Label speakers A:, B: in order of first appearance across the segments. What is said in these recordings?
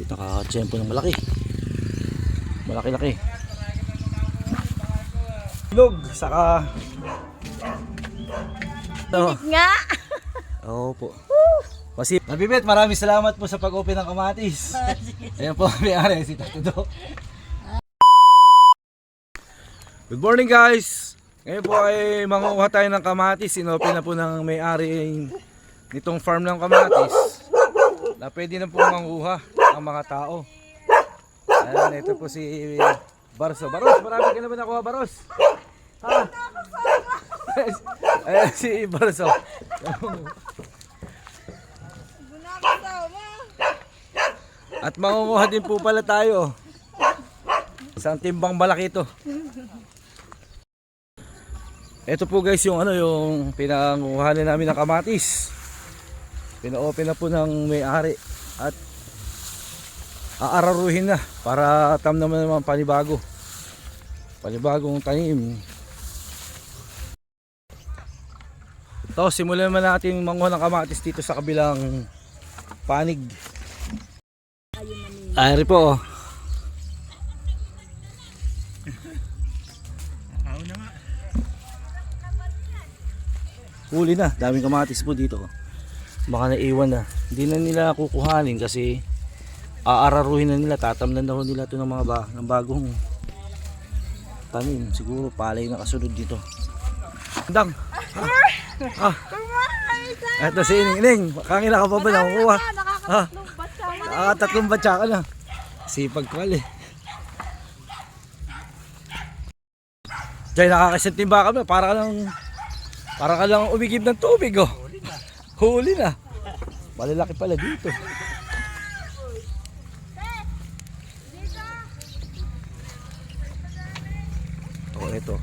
A: Nakakatsempo ng malaki. Malaki-laki. Log, saka
B: nga.
A: Oo po. Masip. Nabibit, maraming salamat po sa pag-open ng kamatis. Ayan po, may-ari si Tato Do. Good morning guys. Ngayon po ay manguha tayo ng kamatis. Inopen na po ng may-ari nitong farm ng kamatis. Na pwede na po manguha ang mga tao. Ayan, ito po si Barso. Baros, marami ka na ba nakuha, Baros? Ha? Ayan si Barso. At mangunguha din po pala tayo. Isang timbang malaki ito. Ito po guys yung yung pinanguhanan namin ng kamatis. Pina-open na po ng may-ari at aararuhin na para naman panibago. Panibagong tanim. Ito, simulan naman natin manguha ng kamatis dito sa kabilang panig. Ayun po. Huli na, daming kamatis po dito. Baka naiwan na. Hindi na nila kukuhanin kasi aararuhin na nila, tatamnan na nila ito ng mga ng bagong tanim. Siguro palay na kasunod dito. Andang. Ito si Ining. Kangina ka pa ba nakukuha? Tatlong batsa ka na. Sipag ko ali. Diyan nakakasang timba ka ba? Para ka lang umigib ng tubig oh. Huli na. Malalaki pala dito. Oh, ito.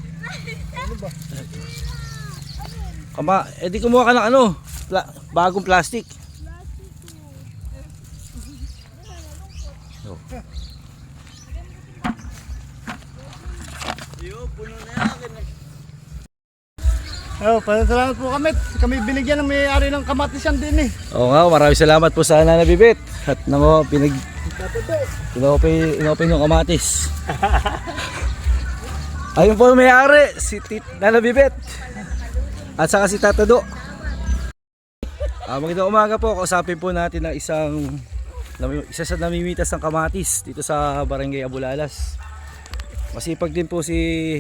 A: Ano ba? Di kumuha ka ng bagong plastic. Oh.
C: Pasalamat po kami binigyan ng may-ari ng kamatis yan din eh.
A: Oo nga, maraming salamat po sa Nana Bibit. At inopen yung kamatis. Ayun po may-ari, si Nana Bibit. At saka si Tato Do. Magandang umaga po, kausapin po natin na isa sa namimitas ng kamatis dito sa Barangay Abulalas. Masipag din po si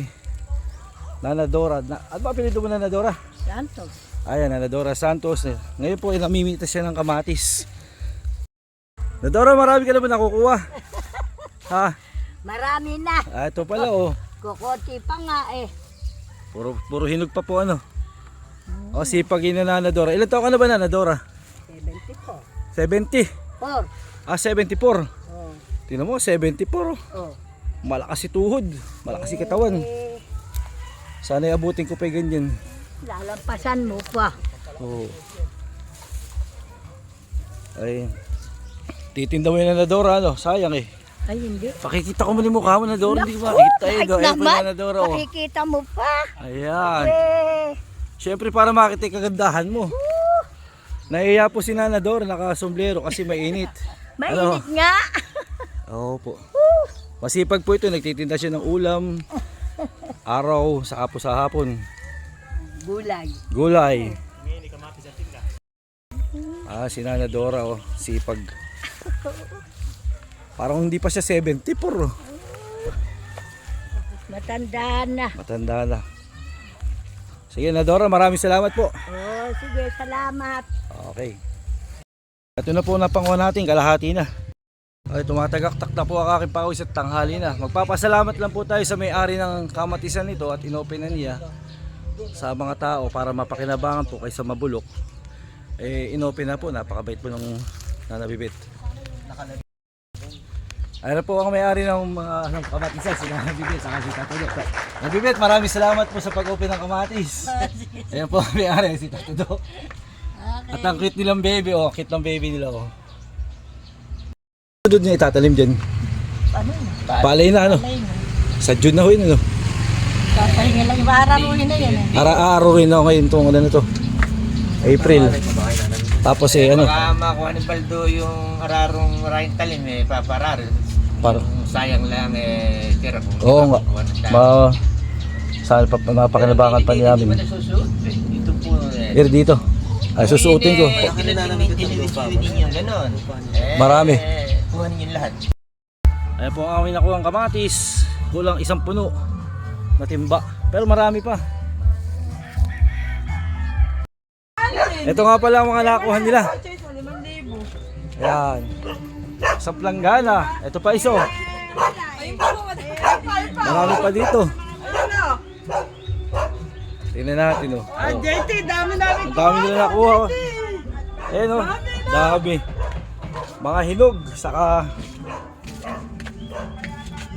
A: Nana Dora. Ano ba apelyido mo, Nana Dora?
B: Santos.
A: Ayan, Nana Dora Santos. Ngayon po ay namimitas siya ng kamatis. Nana Dora, marami ka na ba nakukuha? Ha?
B: Marami na.
A: Ito pala oh.
B: Kukunti pa nga eh.
A: Puro hinog pa po ano. O sipag yun na Nana Dora. Ilan taon ka na ba, Nana Dora?
B: 74.
A: 70? 74.
B: Oh.
A: Tingnan mo, 74 oh.
B: Oh.
A: Malakas si tuhod, malakas si katawan. Sana abutin ko pa ganyan.
B: Lalampasan mo pa.
A: Oo. Ay. Titinda mo yun na Dora, ano? Sayang eh.
B: Ay hindi.
A: Pakikita ko mo yung mukha mo na Dora, hindi ko makita eh. Gawin mo na Dora. Oh.
B: Makikita mo pa.
A: Ayan. Siyempre para makita yung kagandahan mo. Nahiya po si Nana Dora, naka-sombrero kasi mainit.
B: Mainit nga.
A: Oo po. Masipag po ito, nagtitinda siya ng ulam. Araw, saka po sa hapon. Gulay. Si Nana Dora oh, sipag. Parang hindi pa siya 74 oh. Matanda na. Sige Nana Dora, maraming salamat po.
B: Oh, sige, salamat.
A: Okay. Ito na po napanguha natin, kalahati na. Ay, tumatagaktak na po ang aking pawis at tanghali na. Magpapasalamat lang po tayo sa may-ari ng kamatisan nito at inopen na niya sa mga tao para mapakinabangan po kaysa mabulok. Inopen na po, napakabait po ng Nana Bibit. Ayun po ang may-ari ng mga kamatisan, si Nana Bibit, saka si Tato Do. Nana Bibit, maraming salamat po sa pag-open ng kamatis. Ayun po ang may-ari, si Tato Do. At ang cute nilang baby, oh, cute ng baby nila oh. Doon niya itatalim dyan. Palay na ano? Sa June na ho yun ano?
B: Papahinga lang, araruhin na yan eh.
A: Araruhin na ngayon itong ano na to. April. Tapos ano,
D: Baka makuha ni Baldo yung ararong maraming talim paparar.
A: para,
D: Sayang lang tira kung
A: oo nga,
D: makuha ng talim.
A: saan pa, mapakinabangan pa niya
D: Hindi
A: namin.
D: mo nasusuot Ito po
A: Dito. Ay, susuotin ko.
D: Yung ganon.
A: Marami.
D: Kuha ninyo lahat.
A: Ayan po ang aming nakuha ang kamatis. Kulang isang puno na timba. Pero marami pa. Ito nga pala ang mga nakuha nila. Ayan. Sa planggana. Ito pa iso. Marami pa dito. Tingnan natin oh.
B: JT, dami namin.
A: Ang dami nila nakuha oh. Ayan oh. Dami. Mga hinog. Saka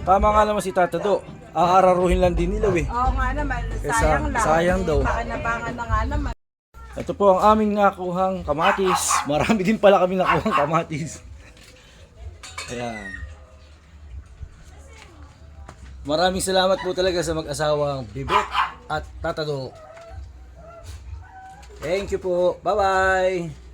A: tama nga naman si Tata Do. Aararuhin lang din nila eh.
B: Oo nga naman,
A: sayang lang. Sayang daw.
B: Pakanabangan na nga naman.
A: Ito po ang aming nakuhang kamatis. Marami din pala kami nakuhang kamatis. Ayan. Maraming salamat po talaga sa mag-asawang Bibet at Tata Do. Thank you po. Bye-bye.